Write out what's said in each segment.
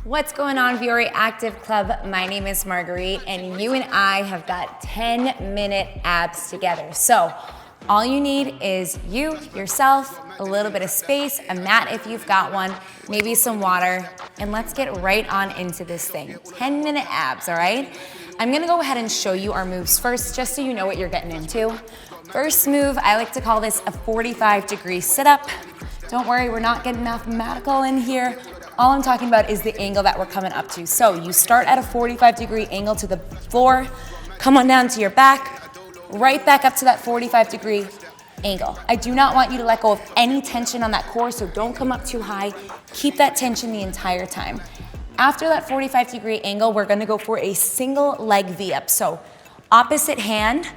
What's going on, Vuori Active Club? My name is Marguerite, and you and I have got 10-minute abs together. So all you need is you, yourself, a little bit of space, a mat if you've got one, maybe some water, and let's get right on into this thing. 10-minute abs, all right? I'm gonna go ahead and show you our moves first, just so you know what you're getting into. First move, I like to call this a 45-degree sit-up. Don't worry, we're not getting mathematical in here. All I'm talking about is the angle that we're coming up to. So you start at a 45-degree angle to the floor, come on down to your back, right back up to that 45-degree angle. I do not want you to let go of any tension on that core, so don't come up too high. Keep that tension the entire time. After that 45-degree angle, we're gonna go for a single leg V-up. So opposite hand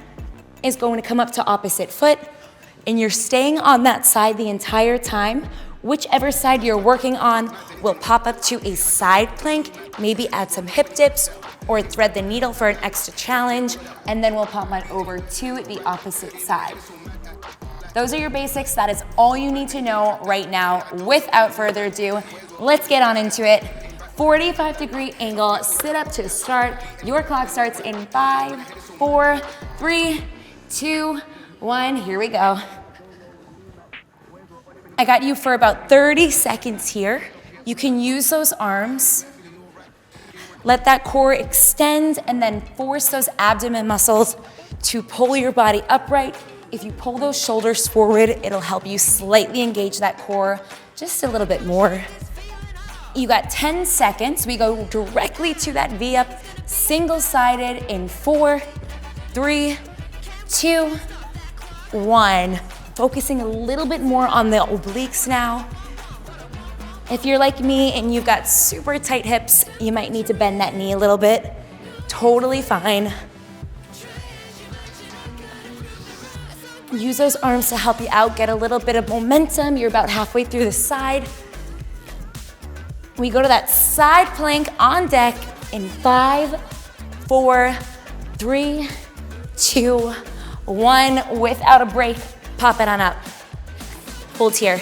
is going to come up to opposite foot, and you're staying on that side the entire time. Whichever side you're working on will pop up to a side plank, maybe add some hip dips or thread the needle for an extra challenge, and then we'll pop on over to the opposite side. Those are your basics. That is all you need to know right now. Without further ado, let's get on into it. 45-degree angle, sit up to start. Your clock starts in 5, 4, 3, 2, 1. Here we go. I got you for about 30 seconds here. You can use those arms. Let that core extend and then force those abdomen muscles to pull your body upright. If you pull those shoulders forward, it'll help you slightly engage that core just a little bit more. You got 10 seconds. We go directly to that V-up, single-sided in 4, 3, 2, 1. Focusing a little bit more on the obliques now. If you're like me and you've got super tight hips, you might need to bend that knee a little bit. Totally fine. Use those arms to help you out, get a little bit of momentum. You're about halfway through the side. We go to that side plank on deck in 5, 4, 3, 2, 1. Without a break. Pop it on up. Hold here.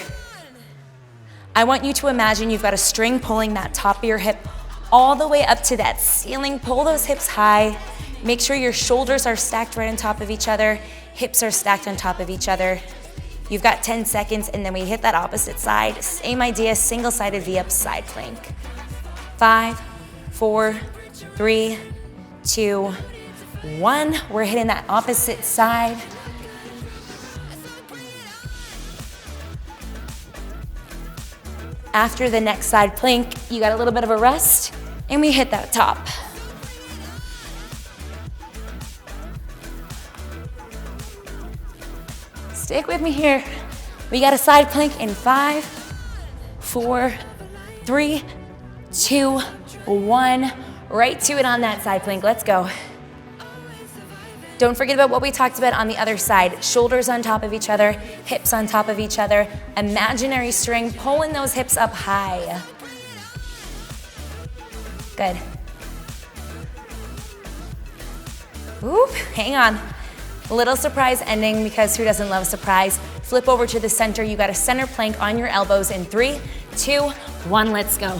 I want you to imagine you've got a string pulling that top of your hip all the way up to that ceiling. Pull those hips high. Make sure your shoulders are stacked right on top of each other. Hips are stacked on top of each other. You've got 10 seconds, and then we hit that opposite side. Same idea, single-sided V-up side plank. 5, 4, 3, 2, 1. We're hitting that opposite side. After the next side plank, you got a little bit of a rest, and we hit that top. Stick with me here. We got a side plank in 5, 4, 3, 2, 1. Right to it on that side plank. Let's go. Don't forget about what we talked about on the other side. Shoulders on top of each other, hips on top of each other, imaginary string, pulling those hips up high. Good. Oop, hang on. Little surprise ending, because who doesn't love a surprise? Flip over to the center. You got a center plank on your elbows in 3, 2, 1, let's go.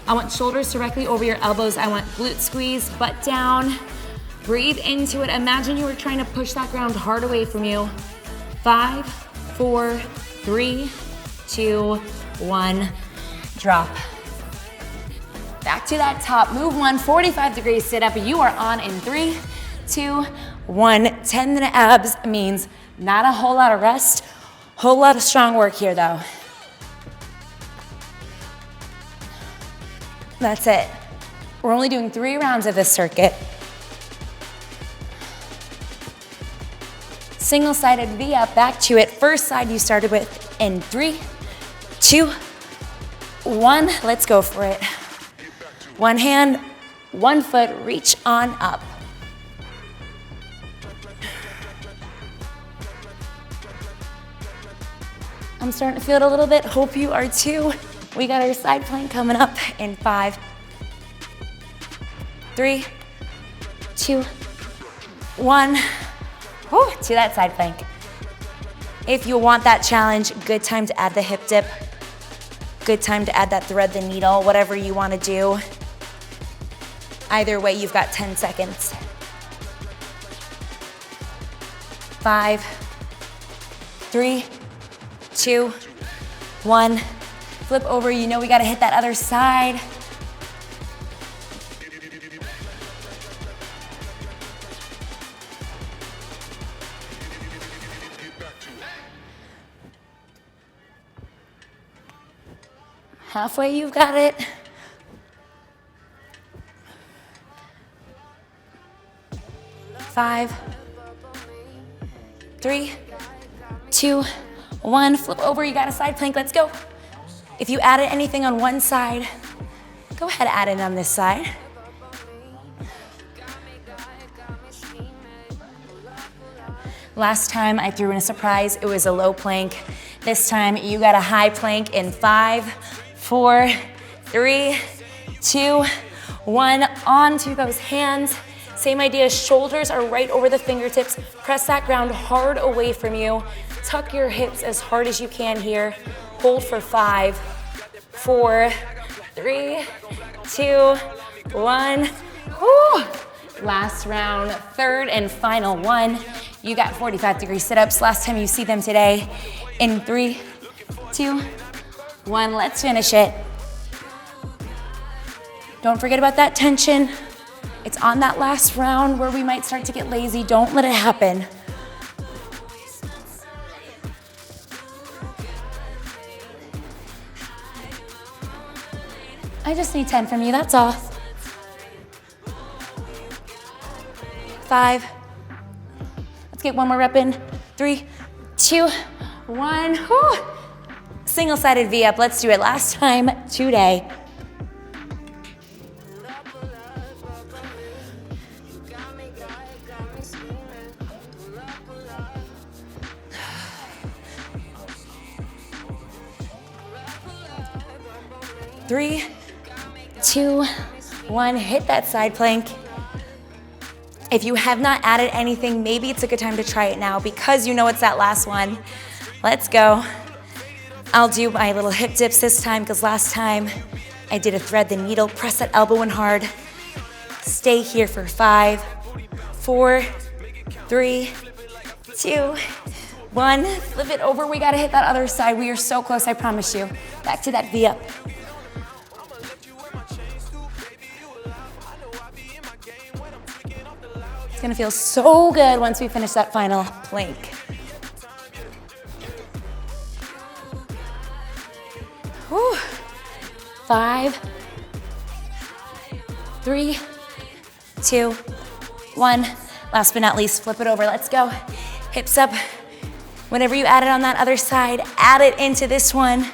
I want shoulders directly over your elbows. I want glute squeeze, butt down. Breathe into it. Imagine you were trying to push that ground hard away from you. 5, 4, 3, 2, 1. Drop. Back to that top. Move 1, 45-degree sit-up. You are on in 3, 2, 1. 10-minute abs means not a whole lot of rest. Whole lot of strong work here, though. That's it. We're only doing 3 rounds of this circuit. Single-sided V-up, back to it. First side you started with in 3, 2, 1. Let's go for it. One hand, one foot, reach on up. I'm starting to feel it a little bit. Hope you are too. We got our side plank coming up in 5, 3, 2, 1. Whew, to that side plank. If you want that challenge, good time to add the hip dip. Good time to add that thread the needle, whatever you want to do. Either way, you've got 10 seconds. 5, 3, 2, 1. Flip over, you know we gotta hit that other side. Halfway, you've got it. 5, 3, 2, 1. Flip over, you got a side plank, let's go. If you added anything on one side, go ahead and add it on this side. Last time I threw in a surprise, it was a low plank. This time you got a high plank in 5, 4, 3, 2, 1. Onto those hands. Same idea, shoulders are right over the fingertips. Press that ground hard away from you. Tuck your hips as hard as you can here. Hold for 5, 4, 3, 2, 1. Woo. Last round, third and final one. You got 45-degree sit-ups. Last time you see them today. In 3, 2, 1, let's finish it. Don't forget about that tension. It's on that last round where we might start to get lazy. Don't let it happen. I just need 10 from you, that's all. 5. Let's get one more rep in. 3, 2, 1. Whew. Single-sided V-up, let's do it. Last time today. Three, 2, 1, hit that side plank. If you have not added anything, maybe it's a good time to try it now because you know it's that last one. Let's go. I'll do my little hip dips this time because last time I did a thread the needle, press that elbow in hard. Stay here for 5, 4, 3, 2, 1. Flip it over, we gotta hit that other side. We are so close, I promise you. Back to that V up. It's gonna feel so good once we finish that final plank. Whew. 5, 3, 2, 1. Last but not least, flip it over, let's go. Hips up. Whatever you added on that other side, add it into this one.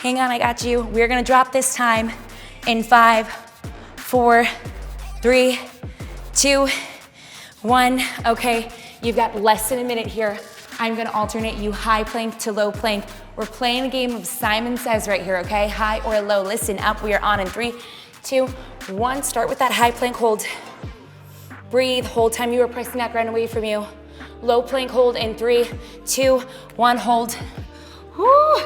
Hang on, I got you. We're gonna drop this time in 5, 4, 3, 2, 1. Okay, you've got less than a minute here. I'm gonna alternate you high plank to low plank. We're playing a game of Simon Says right here, okay? High or low, listen up. We are on in 3, 2, 1. Start with that high plank hold. Breathe, whole time you are pressing that ground away from you. Low plank hold in 3, 2, 1, hold. Woo.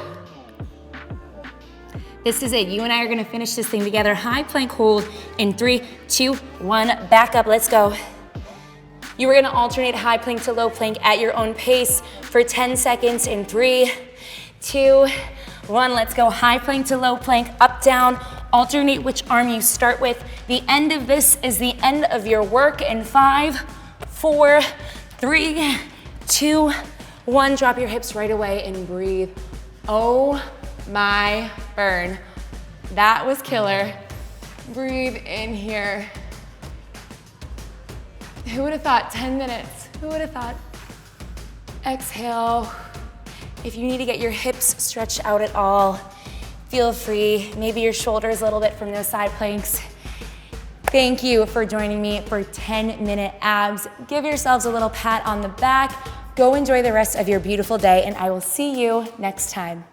This is it, you and I are gonna finish this thing together. High plank hold in 3, 2, 1, back up, let's go. You are gonna alternate high plank to low plank at your own pace for 10 seconds in 3, 2, 1, let's go. High plank to low plank, up, down, alternate which arm you start with. The end of this is the end of your work in 5, 4, 3, 2, 1. Drop your hips right away and breathe. Oh my burn. That was killer. Breathe in here. Who would have thought 10 minutes? Who would have thought? Exhale. If you need to get your hips stretched out at all, feel free. Maybe your shoulders a little bit from those side planks. Thank you for joining me for 10-minute abs. Give yourselves a little pat on the back. Go enjoy the rest of your beautiful day, and I will see you next time.